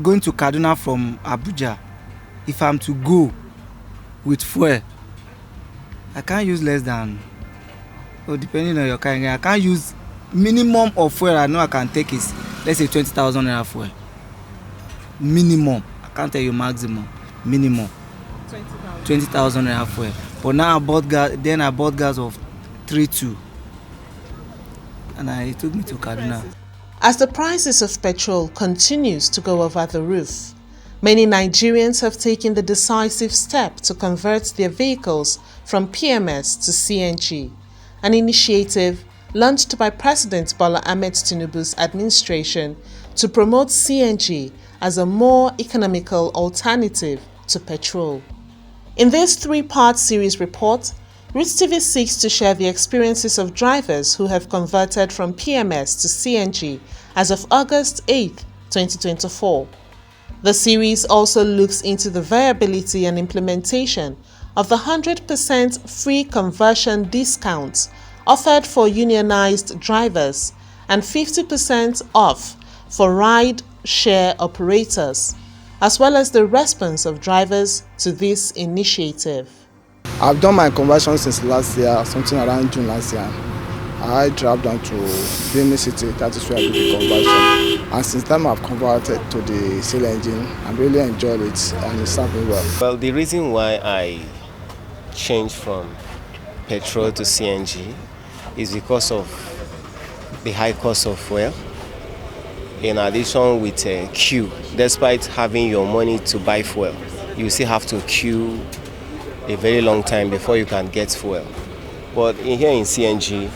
going to Kaduna from Abuja, if I'm to go with fuel, I can't use less than, depending on your car, I can't use minimum of fuel I know I can take is, let's say 20,000 naira fuel. Minimum. I can't tell you maximum. Minimum. 20,000 naira fuel. But now I bought gas of 3.2. And it took me to Kaduna. As the prices of petrol continues to go over the roof, many Nigerians have taken the decisive step to convert their vehicles from PMS to CNG, an initiative launched by President Bola Ahmed Tinubu's administration to promote CNG as a more economical alternative to petrol. In this three-part series report, Roots TV seeks to share the experiences of drivers who have converted from PMS to CNG as of August 8, 2024. The series also looks into the viability and implementation of the 100% free conversion discounts offered for unionized drivers and 50% off for ride-share operators, as well as the response of drivers to this initiative. I've done my conversion since last year, something around June last year. I traveled down to Benin City, that is where I did the conversion. And since then I've converted to the CNG engine. I really enjoyed it and it served me well. Well, the reason why I changed from petrol to CNG is because of the high cost of fuel. In addition with a queue, despite having your money to buy fuel, you still have to queue a very long time before you can get fuel. But here in CNG,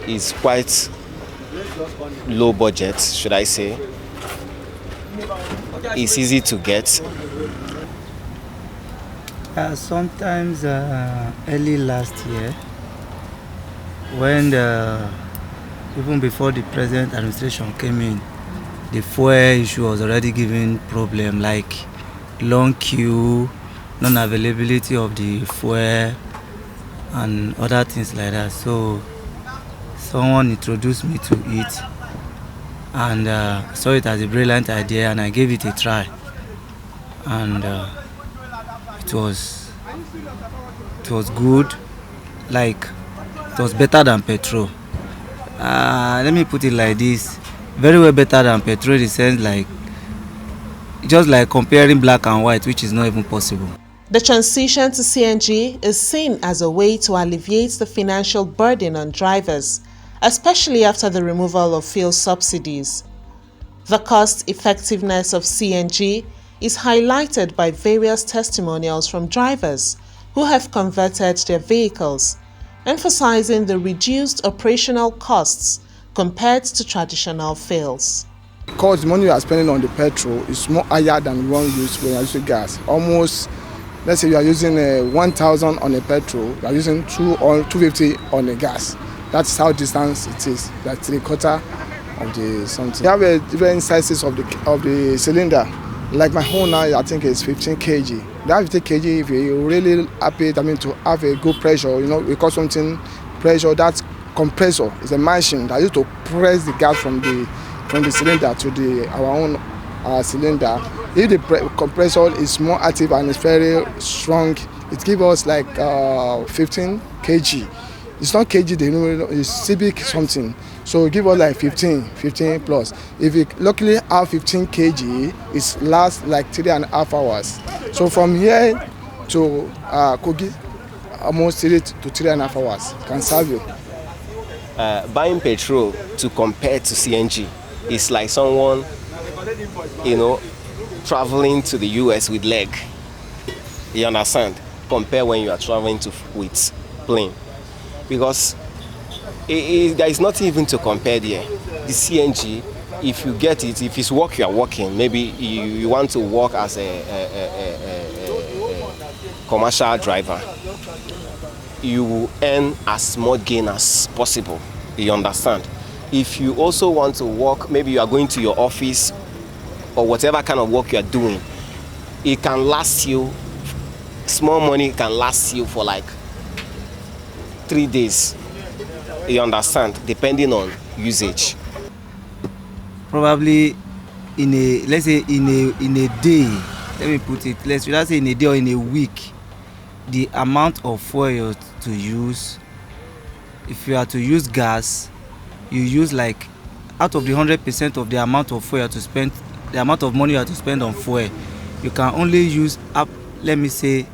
it's quite low budget, should I say. It's easy to get. Sometimes early last year, when even before the present administration came in, the fuel issue was already giving problem, like long queue, non-availability of the fuel and other things like that. So someone introduced me to it and saw it as a brilliant idea, and I gave it a try, and it was good, like it was better than petrol. Let me put it like this, very well better than petrol in the sense like just like comparing black and white, which is not even possible. The transition to CNG is seen as a way to alleviate the financial burden on drivers, especially after the removal of fuel subsidies. The cost effectiveness of CNG is highlighted by various testimonials from drivers who have converted their vehicles, emphasizing the reduced operational costs compared to traditional fuels. Because the money you are spending on the petrol is more higher than one use when you are using gas. Almost, let's say you are using 1,000 on a petrol, you are using 250 on a gas. That's how distance it is. That's 3/4 of the something. You have different sizes of the cylinder. Like my own now, I think it's 15 kg. That 15 kg, if you're really happy, to have a good pressure, we call something pressure. That compressor is a machine that used to press the gas from the cylinder to our own cylinder. If the compressor is more active and it's very strong, it gives us like 15 kg. It's not kg, it's cubic something. So give us like 15 plus. If you luckily have 15 kg, it lasts like 3.5 hours. So from here to Kogi, almost 3 to 3.5 hours can serve you. Buying petrol to compare to CNG is like someone, traveling to the US with leg. You understand? Compare when you are traveling with plane. Because there is nothing even to compare there. The CNG, if you get it, if it's work you are working, maybe you want to work as a commercial driver, you will earn as much gain as possible. You understand? If you also want to work, maybe you are going to your office or whatever kind of work you are doing, it can last you, small money can last you for like 3 days. You understand? Depending on usage. Probably in a, let's say in a day, let me put it, let's say in a day or in a week, the amount of fuel you're to use, if you are to use gas, you use like out of the 100% of the amount of fuel you have to spend, the amount of money you have to spend on fuel, you can only use up, let me say,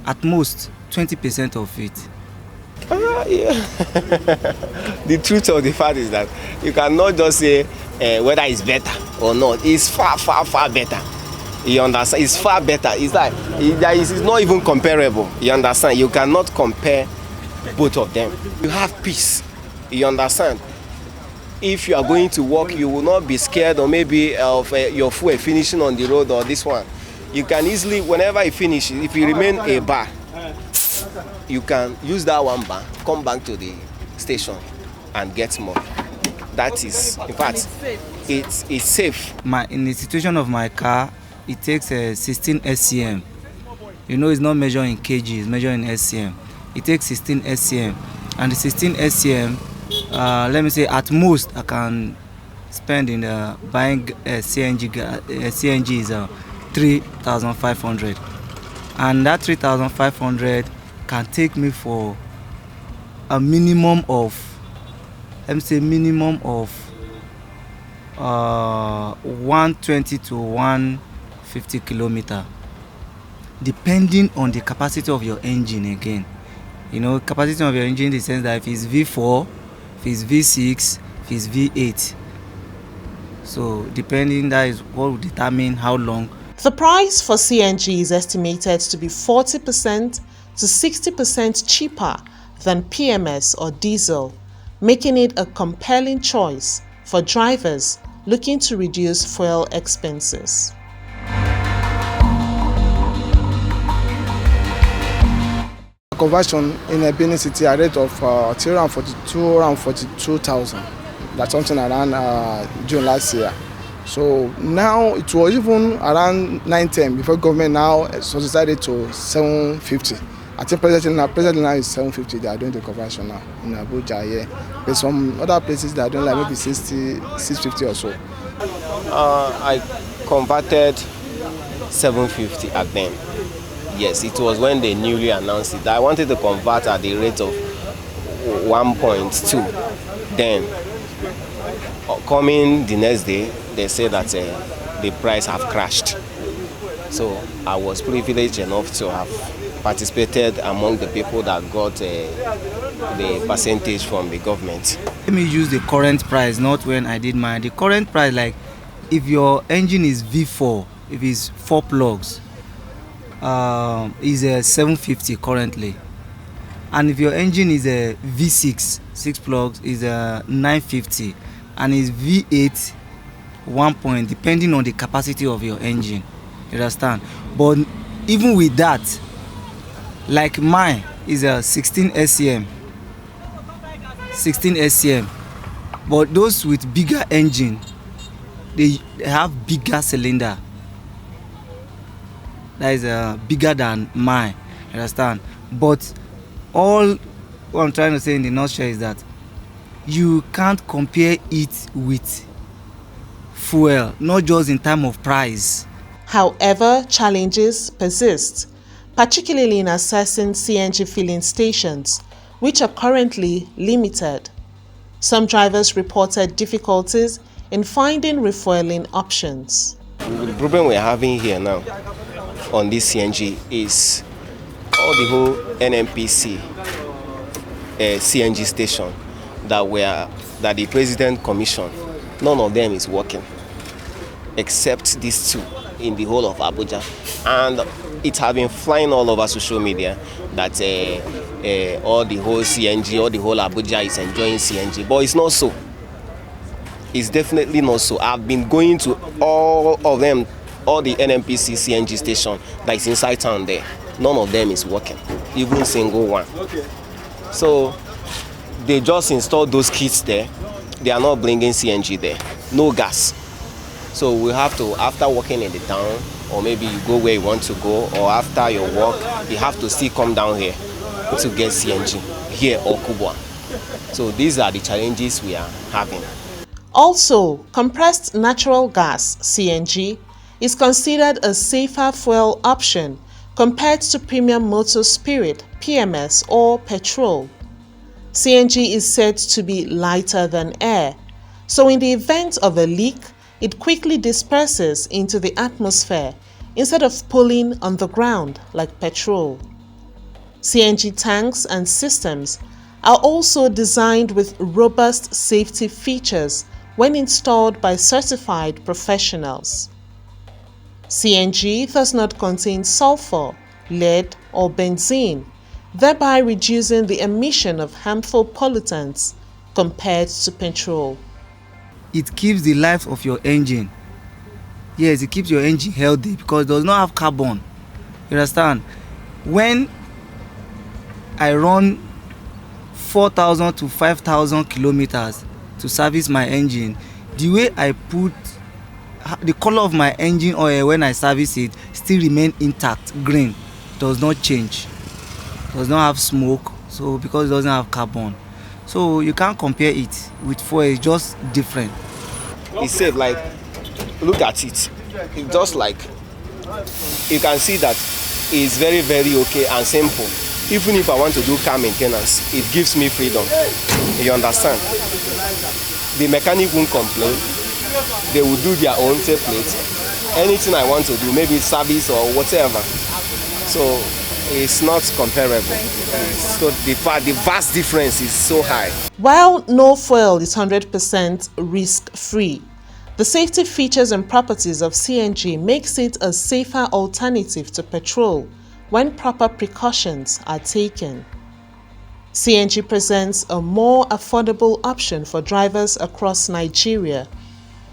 at most 20% of it. Yeah. The truth of the fact is that you cannot just say whether it's better or not. It's far, far, far better. You understand? It's far better. It's like it's not even comparable. You understand? You cannot compare both of them. You have peace. You understand? If you are going to work, you will not be scared or maybe of your fuel finishing on the road or this one. You can easily, whenever you finish, if you remain a bar, you can use that one bar, come back to the station and get more. That is, in fact, it's safe. In the situation of my car, it takes 16 SCM. You know, it's not measured in kg, it's measured in SCM. It takes 16 SCM, and the 16 SCM, let me say, at most I can spend in buying CNG. CNG is 3,500, and that 3,500 can take me for a minimum of, let me say, minimum of 120 to 150 kilometer, depending on the capacity of your engine. Again, you know, capacity of your engine in the sense that if it's V4, if it's V6, if it's V8. So depending, that is what will determine how long. The price for CNG is estimated to be 40% to 60% cheaper than PMS or diesel, making it a compelling choice for drivers looking to reduce fuel expenses. Conversion in a Benin City at a rate of 242,000. That's something around June last year. So now it was even around 910 before government now decided to 750. I think presently now is 750. They are doing the conversion now in Abuja. Yeah, but some other places they are doing like maybe 60, 650 or so. I converted 750 at then. Yes, it was when they newly announced it. I wanted to convert at the rate of 1.2. Then, coming the next day, they said that the price have crashed. So I was privileged enough to have participated among the people that got the percentage from the government. Let me use the current price, not when I did mine. The current price, like if your engine is V4, if it's 4 plugs, is 750 currently, and if your engine is a V6, 6 plugs, is 950, and is V8, 1 point, depending on the capacity of your engine. You understand? But even with that, like mine is a 16 SCM, but those with bigger engine, they have bigger cylinder. That is bigger than mine. You understand? But all what I'm trying to say in the nutshell is that you can't compare it with fuel, not just in terms of price. However, challenges persist, particularly in accessing CNG filling stations, which are currently limited. Some drivers reported difficulties in finding refueling options. The problem we're having here now on this CNG is all the whole NNPC CNG station that the president commissioned. None of them is working except these 2 in the whole of Abuja, and it has been flying all over social media that all the whole CNG, all the whole Abuja is enjoying CNG, but it's not so. It's definitely not so. I've been going to all of them, all the NNPC CNG station that is inside town there. None of them is working, even single one. Okay. So they just installed those kits there. They are not bringing CNG there. No gas. So we have to, after working in the town, or maybe you go where you want to go, or after your work, you have to still come down here to get CNG here or Kubwa. So these are the challenges we are having. Also, compressed natural gas CNG is considered a safer fuel option compared to premium motor spirit PMS or petrol. CNG is said to be lighter than air, so in the event of a leak, it quickly disperses into the atmosphere instead of pooling on the ground like petrol. CNG tanks and systems are also designed with robust safety features when installed by certified professionals. CNG does not contain sulfur, lead, or benzene, thereby reducing the emission of harmful pollutants compared to petrol. It keeps the life of your engine. Yes, it keeps your engine healthy because it does not have carbon. You understand? When I run 4,000 to 5,000 kilometers to service my engine, the way I put the color of my engine oil when I service it still remain intact, green, does not change, does not have smoke, so because it doesn't have carbon. So you can't compare it with fuel, it's just different. It's safe, like, look at it. It's just like, you can see that it's very, very okay and simple. Even if I want to do car maintenance, it gives me freedom. You understand? The mechanic won't complain. They will do their own template. Anything I want to do, maybe service or whatever. So it's not comparable. So the vast difference is so high. While no fuel is 100% risk-free, the safety features and properties of CNG makes it a safer alternative to petrol when proper precautions are taken. CNG presents a more affordable option for drivers across Nigeria.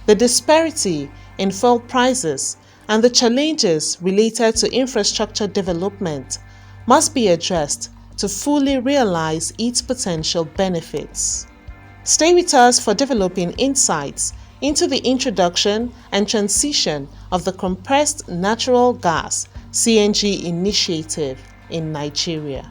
The disparity in fuel prices and the challenges related to infrastructure development must be addressed to fully realize its potential benefits. Stay with us for developing insights into the introduction and transition of the compressed natural gas CNG initiative in Nigeria.